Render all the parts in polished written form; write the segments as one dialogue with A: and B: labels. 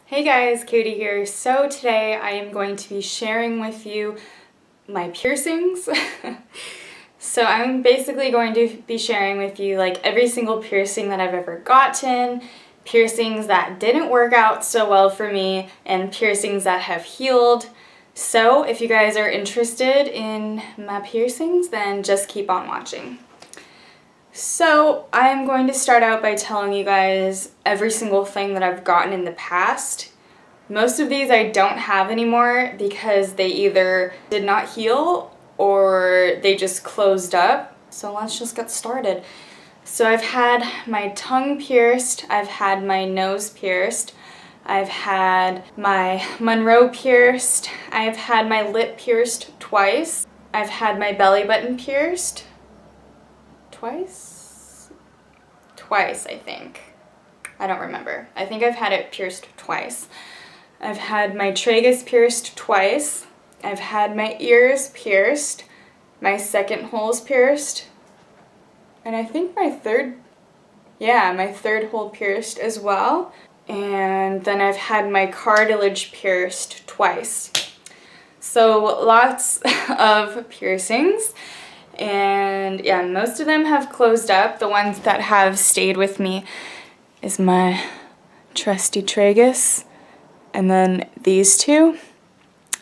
A: Hey guys, Katie here. So today I am going to be sharing with you my piercings. So I'm basically going to be sharing with you like every single piercing that I've ever gotten, piercings that didn't work out so well for me, and piercings that have healed. So if you guys are interested in my piercings, then just keep on watching. So I'm going to start out by telling you guys every single thing that I've gotten in the past. Most of these I don't have anymore because they either did not heal or they just closed up. So let's just get started. So I've had my tongue pierced, I've had my nose pierced, I've had my Monroe pierced, I've had my lip pierced twice, I've had my belly button pierced twice, I think. I don't remember. I think I've had it pierced twice. I've had my tragus pierced twice. I've had my ears pierced. My second hole's pierced. And I think my third hole pierced as well. And then I've had my cartilage pierced twice. So lots of piercings. And yeah, most of them have closed up. The ones that have stayed with me is my trusty tragus. And then these two.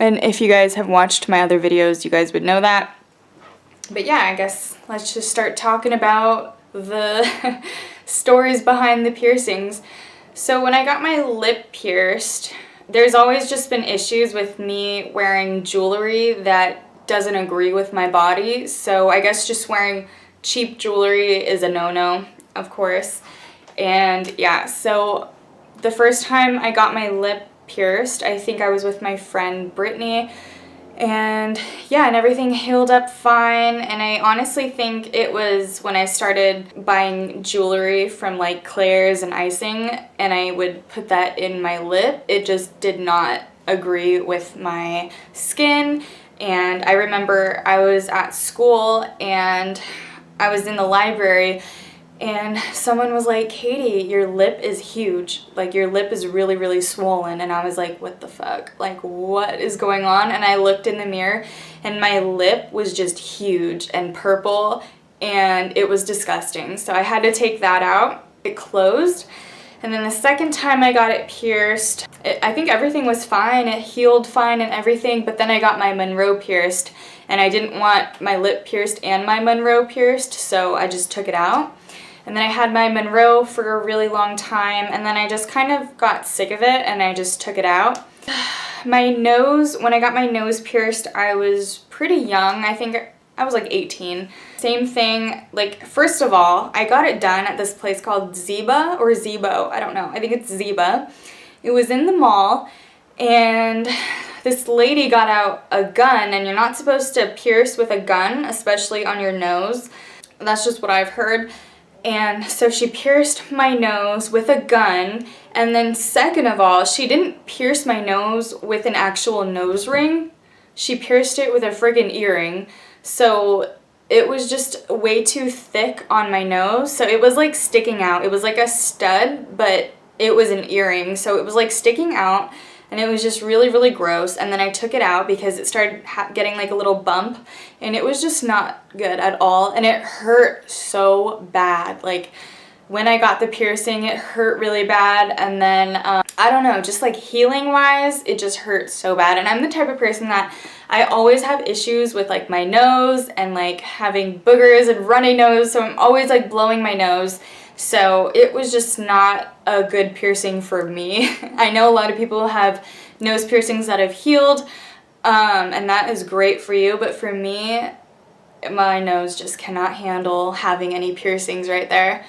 A: And if you guys have watched my other videos, you guys would know that. But yeah, I guess let's just start talking about the stories behind the piercings. So when I got my lip pierced, there's always just been issues with me wearing jewelry that doesn't agree with my body. So I guess just wearing cheap jewelry is a no-no, of course. And yeah, so the first time I got my lip pierced, I think I was with my friend Brittany, and yeah, and everything healed up fine. And I honestly think it was when I started buying jewelry from like Claire's and Icing, and I would put that in my lip. It just did not agree with my skin. And I remember I was at school and I was in the library and someone was like, Katie, your lip is huge. Like, your lip is really, really swollen. And I was like, what the fuck? Like, what is going on? And I looked in the mirror and my lip was just huge and purple and it was disgusting. So I had to take that out. It closed. And then the second time I got it pierced, I think everything was fine. It healed fine and everything. But then I got my Monroe pierced and I didn't want my lip pierced and my Monroe pierced. So I just took it out. And then I had my Monroe for a really long time, and then I just kind of got sick of it and I just took it out. My nose, when I got my nose pierced, I was pretty young. I think I was like 18. Same thing, like, first of all, I got it done at this place called Zeba or Zebo, I don't know. I think it's Zeba. It was in the mall, and this lady got out a gun, and you're not supposed to pierce with a gun, especially on your nose. That's just what I've heard. And so she pierced my nose with a gun, and then second of all, she didn't pierce my nose with an actual nose ring. She pierced it with a friggin' earring. So it was just way too thick on my nose. So it was like sticking out. It was like a stud, but it was an earring. So it was like sticking out. And it was just really, really gross. And then I took it out because it started getting like a little bump. And it was just not good at all. And it hurt so bad. Like, when I got the piercing, it hurt really bad. And then, I don't know, just like healing wise, it just hurt so bad. And I'm the type of person that I always have issues with like my nose and like having boogers and runny nose. So I'm always like blowing my nose. So it was just not a good piercing for me. I know a lot of people have nose piercings that have healed, and that is great for you, but for me, my nose just cannot handle having any piercings right there.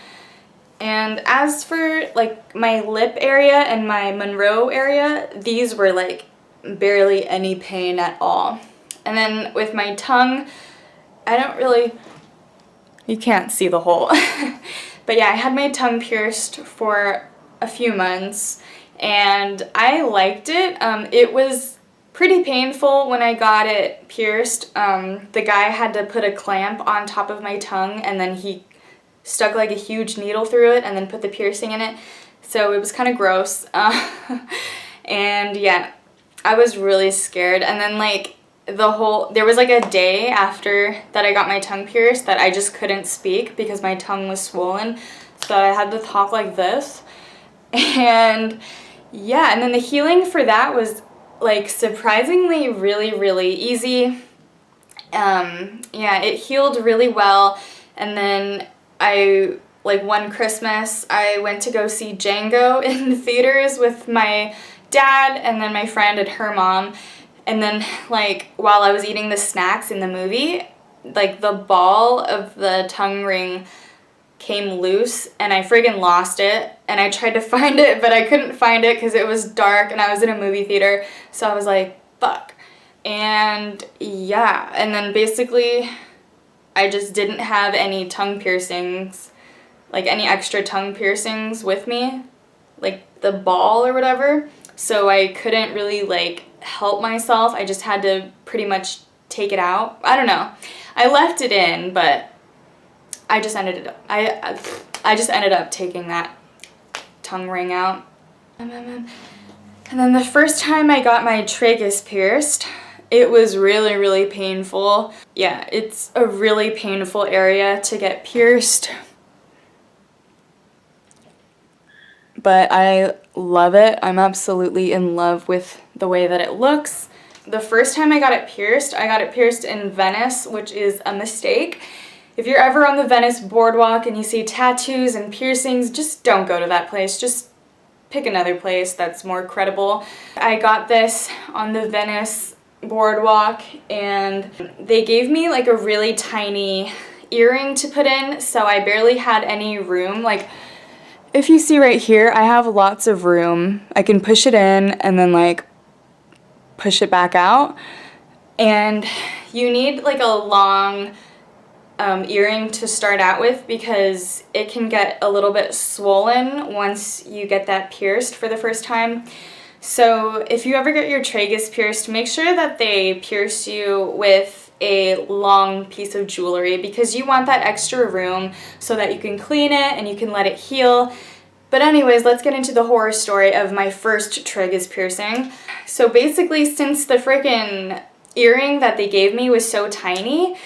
A: And as for like my lip area and my Monroe area, these were like barely any pain at all. And then with my tongue, you can't see the hole. But yeah, I had my tongue pierced for a few months and I liked it. It was pretty painful when I got it pierced. The guy had to put a clamp on top of my tongue and then he stuck like a huge needle through it and then put the piercing in it. So it was kind of gross. And yeah, I was really scared. And then like there was like a day after that I got my tongue pierced that I just couldn't speak because my tongue was swollen. So I had to talk like this. And yeah, and then the healing for that was like surprisingly really easy. Yeah, it healed really well. And then like one Christmas, I went to go see Django in the theaters with my dad and then my friend and her mom. And then like while I was eating the snacks in the movie, like the ball of the tongue ring came loose and I friggin' lost it, and I tried to find it but I couldn't find it because it was dark and I was in a movie theater, so I was like, fuck. And yeah, and then basically I just didn't have any tongue piercings, like any extra tongue piercings with me, like the ball or whatever, so I couldn't really like help myself. I just had to pretty much take it out. I don't know. I left it in, but I just ended up taking that tongue ring out. And then the first time I got my tragus pierced, it was really painful. Yeah, it's a really painful area to get pierced. But I love it. I'm absolutely in love with the way that it looks. The first time I got it pierced in Venice, which is a mistake. If you're ever on the Venice boardwalk and you see tattoos and piercings, just don't go to that place. Just pick another place that's more credible. I got this on the Venice boardwalk and they gave me like a really tiny earring to put in, so I barely had any room. Like, if you see right here, I have lots of room. I can push it in and then like push it back out. And you need like a long earring to start out with because it can get a little bit swollen once you get that pierced for the first time. So if you ever get your tragus pierced, make sure that they pierce you with a long piece of jewelry because you want that extra room so that you can clean it and you can let it heal. But anyways, let's get into the horror story of my first tragus piercing. So basically, since the freaking earring that they gave me was so tiny,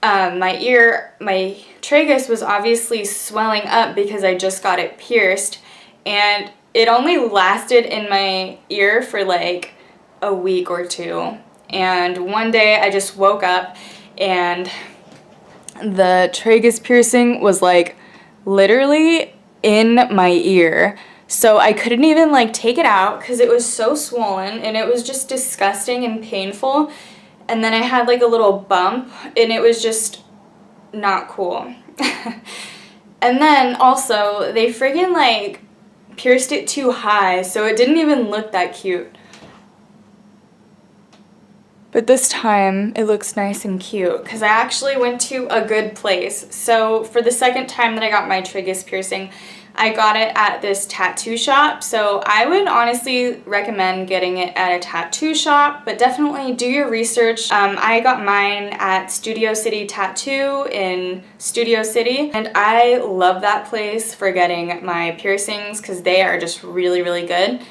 A: my tragus was obviously swelling up because I just got it pierced, and it only lasted in my ear for like a week or two. And one day I just woke up and the tragus piercing was like literally in my ear. So I couldn't even like take it out because it was so swollen and it was just disgusting and painful. And then I had like a little bump and it was just not cool. And then also they friggin' like pierced it too high, so it didn't even look that cute. But this time it looks nice and cute because I actually went to a good place. So for the second time that I got my tragus piercing, I got it at this tattoo shop. So I would honestly recommend getting it at a tattoo shop, but definitely do your research. I got mine at Studio City Tattoo in Studio City, and I love that place for getting my piercings because they are just really good.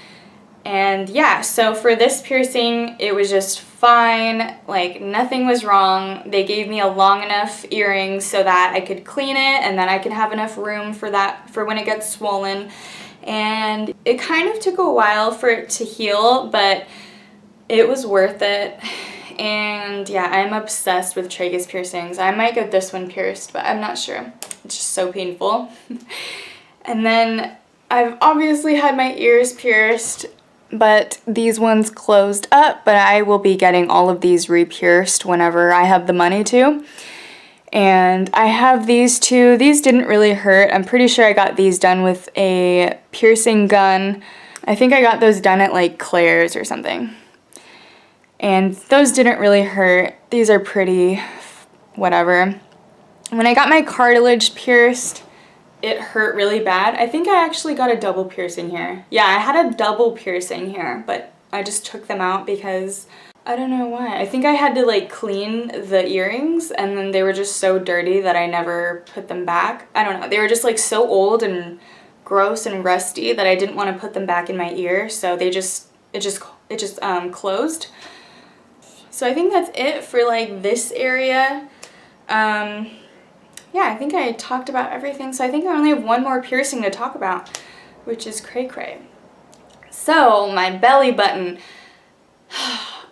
A: And yeah, so for this piercing, it was just fine, like nothing was wrong. They gave me a long enough earring so that I could clean it and then I could have enough room for that for when it gets swollen. And it kind of took a while for it to heal, but it was worth it. And yeah, I'm obsessed with tragus piercings. I might get this one pierced, but I'm not sure. It's just so painful. And then I've obviously had my ears pierced, but these ones closed up, but I will be getting all of these re-pierced whenever I have the money to. And I have these two. These didn't really hurt. I'm pretty sure I got these done with a piercing gun. I think I got those done at like Claire's or something. And those didn't really hurt. These are pretty, whatever. When I got my cartilage pierced, it hurt really bad. I think I actually got a double piercing here. Yeah, I had a double piercing here, but I just took them out because I don't know why. I think I had to like clean the earrings and then they were just so dirty that I never put them back. I don't know. They were just like so old and gross and rusty that I didn't want to put them back in my ear, so they just it just closed. So I think that's it for like this area. Yeah, I think I talked about everything. So I think I only have one more piercing to talk about, which is cray cray. So my belly button.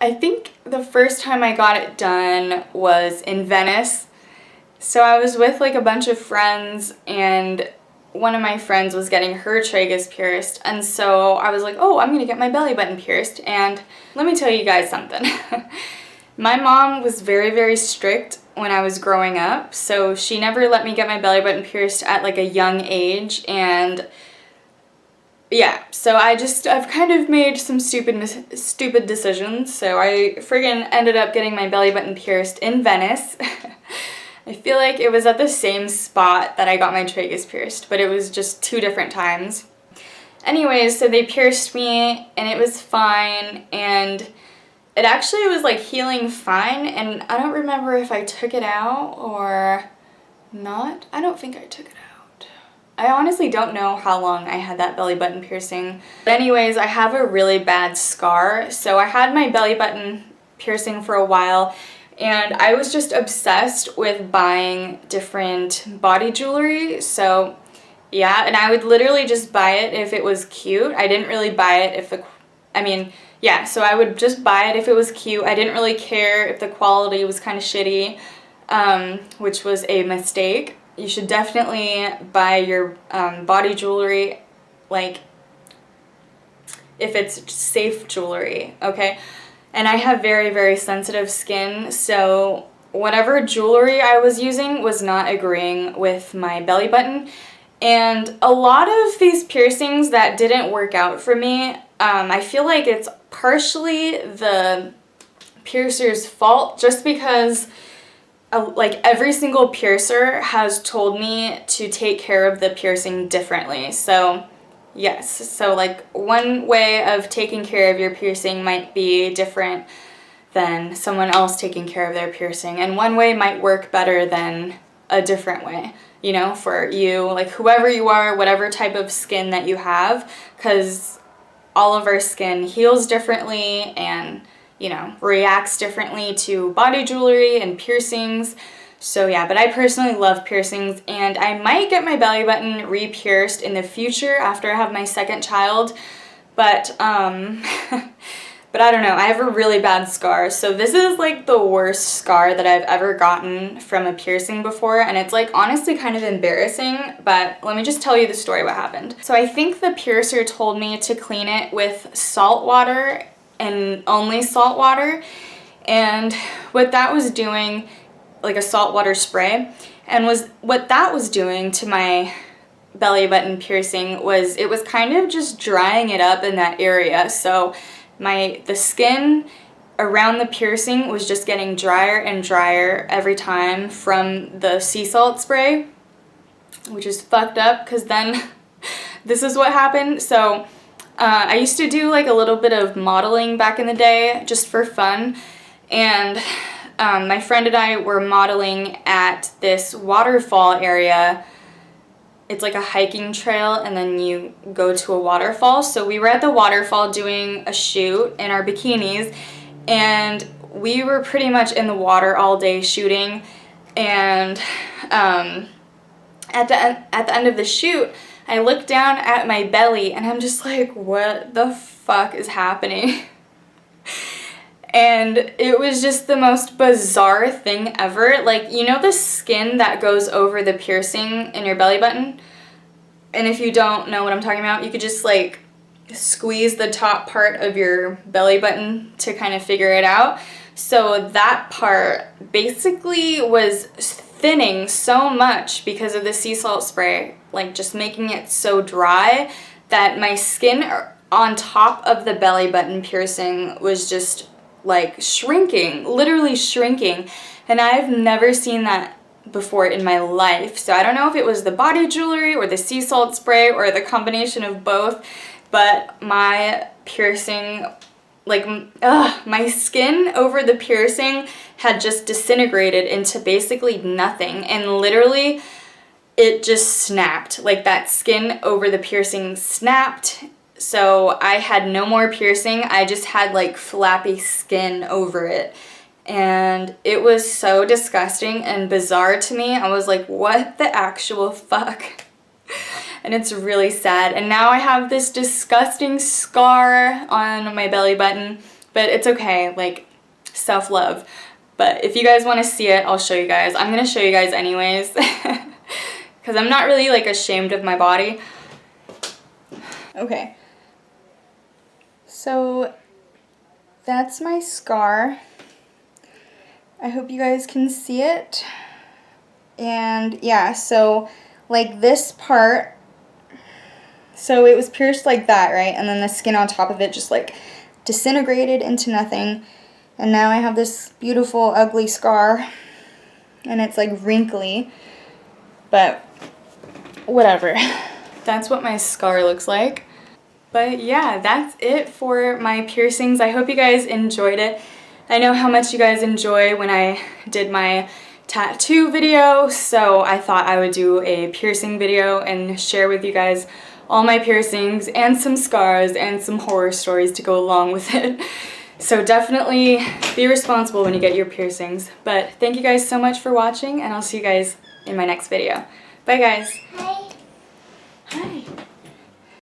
A: I think the first time I got it done was in Venice. So I was with like a bunch of friends, and one of my friends was getting her tragus pierced, and so I was like, oh, I'm gonna get my belly button pierced. And let me tell you guys something. My mom was very, very strict when I was growing up, so she never let me get my belly button pierced at like a young age. And yeah, so I've kind of made some stupid decisions. So I friggin' ended up getting my belly button pierced in Venice. I feel like it was at the same spot that I got my tragus pierced, but it was just 2 different times. Anyways, so they pierced me and it was fine, and it actually was like healing fine, and I don't remember if I took it out or not. I don't think I took it out. I honestly don't know how long I had that belly button piercing. But anyways, I have a really bad scar. So I had my belly button piercing for a while, and I was just obsessed with buying different body jewelry. So yeah, and I would literally just buy it if it was cute. I didn't really buy it if yeah, so I would just buy it if it was cute. I didn't really care if the quality was kind of shitty, which was a mistake. You should definitely buy your body jewelry, like, if it's safe jewelry, okay? And I have very, very sensitive skin, so whatever jewelry I was using was not agreeing with my belly button. And a lot of these piercings that didn't work out for me, I feel like it's partially the piercer's fault, just because like every single piercer has told me to take care of the piercing differently. So yes, so like one way of taking care of your piercing might be different than someone else taking care of their piercing, and one way might work better than a different way, you know, for you, like whoever you are, whatever type of skin that you have, because all of our skin heals differently and, you know, reacts differently to body jewelry and piercings. So yeah, but I personally love piercings, and I might get my belly button re-pierced in the future after I have my second child, but but I don't know, I have a really bad scar. So this is like the worst scar that I've ever gotten from a piercing before, and it's like honestly kind of embarrassing, but let me just tell you the story what happened. So I think the piercer told me to clean it with salt water and only salt water, and what that was doing, like a saltwater spray, and what that was doing to my belly button piercing was it was kind of just drying it up in that area. So the skin around the piercing was just getting drier and drier every time from the sea salt spray, which is fucked up, because then this is what happened. So I used to do like a little bit of modeling back in the day just for fun, and my friend and I were modeling at this waterfall area. It's like a hiking trail, and then you go to a waterfall. So we were at the waterfall doing a shoot in our bikinis, and we were pretty much in the water all day shooting. And at the end of the shoot, I looked down at my belly, and I'm just like, what the fuck is happening? And it was just the most bizarre thing ever. Like, you know the skin that goes over the piercing in your belly button? And if you don't know what I'm talking about, you could just like squeeze the top part of your belly button to kind of figure it out. So that part basically was thinning so much because of the sea salt spray, like just making it so dry that my skin on top of the belly button piercing was just like shrinking, literally shrinking. And I've never seen that before in my life. So I don't know if it was the body jewelry or the sea salt spray or the combination of both, but my piercing, like, my skin over the piercing had just disintegrated into basically nothing, and literally it just snapped. Like, that skin over the piercing snapped. So I had no more piercing. I just had like flappy skin over it. And it was so disgusting and bizarre to me. I was like, what the actual fuck? And it's really sad. And now I have this disgusting scar on my belly button, but it's okay, like self-love. But if you guys want to see it, I'll show you guys. I'm gonna show you guys anyways, because I'm not really like ashamed of my body. Okay. So that's my scar. I hope you guys can see it. And yeah, so like this part, so it was pierced like that, right? And then the skin on top of it just like disintegrated into nothing. And now I have this beautiful ugly scar, and it's like wrinkly, but whatever. That's what my scar looks like. But yeah, that's it for my piercings. I hope you guys enjoyed it. I know how much you guys enjoy when I did my tattoo video, so I thought I would do a piercing video and share with you guys all my piercings and some scars and some horror stories to go along with it. So definitely be responsible when you get your piercings. But thank you guys so much for watching, and I'll see you guys in my next video. Bye guys!